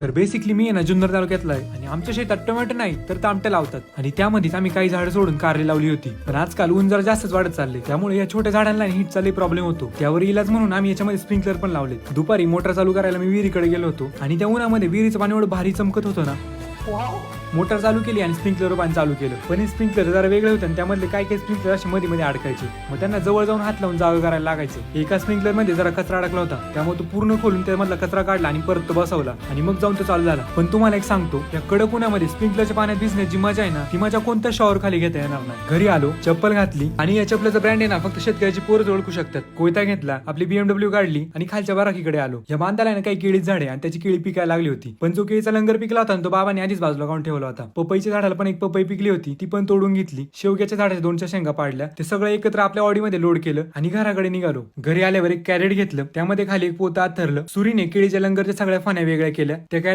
तर बेसिकली मी आहे ना जुन्नर तालुक्यातला आहे आणि आमच्या शेतात टोमॅटो नाही तर तामटे लावतात आणि त्यामध्येच आम्ही काही झाडं सोडून कारली लावली होती. पण आजकाल ऊन जरा जास्तच वाढत चालले, त्यामुळे या छोट्या झाडांना हिटचा लई प्रॉब्लेम होतो. त्यावर इलाज म्हणून आम्ही याच्यामध्ये स्प्रिंकलर पण लावले. दुपारी मोटर चालू करायला मी विहिरीकडे गेलो होतो आणि त्या उन्हामध्ये विहिरीचं पाणी एवढं भारी चमकत होतं ना. मोटर चालू केली आणि स्प्रिंकलर पाणी चालू केलं, पण हे स्प्रिंकलर जरा वेगळे होते आणि त्यामधले काही स्प्रिंकलर असे मध्ये मध्ये अडकायचे. मग त्यांना जवळ जाऊन हात लावून जागा करायला लागायचे. एका स्प्रिंकलर मध्ये जरा कचरा अडकला होता, त्यामुळे तो पूर्ण खोलून त्यामधला कचरा काढला आणि परत तो बसवला आणि मग जाऊन तो चालू झाला. पण तुम्हाला एक सांगतो, या कडक उन्हामध्ये स्प्रिंकलरच्या पाण्यात भिजण्याची मजा आहे ना, ती मजा कोणत्या शॉवर खाली घेता येणार नाही. घरी आलो, चप्पल घातली आणि या चप्पलचा ब्रँड आहे ना फक्त शेतकऱ्याची पोरच ओळखू शकतात. कोयता घेतला, आपली BMW काढली आणि खालच्या बाराकीकडे आलो. या बांधाला ना काही केळी झाडे आणि त्याची केळी पिकायला लागली होती, पण जो केळीचा लंगर पिकला होता तो बाबांनी आधीच बाजूला काढून ठेवला होता. पपईच्या झाडाला पण एक पपई पिकली होती, ती पण तोडून घेतली. शेवग्याच्या झाडाच्या 2 शेंगा पाडल्या, ते सगळं एकत्र आपल्या ऑडीमध्ये लोड केलं आणि घराकडे निघालो. घरी आल्यावर एक कॅरेट घेतलं, त्यामध्ये खाली एक पोतं आत धरलं. सुरीने केळीच्या लंगरच्या सगळ्या फण्या वेगळ्या केल्या. त्या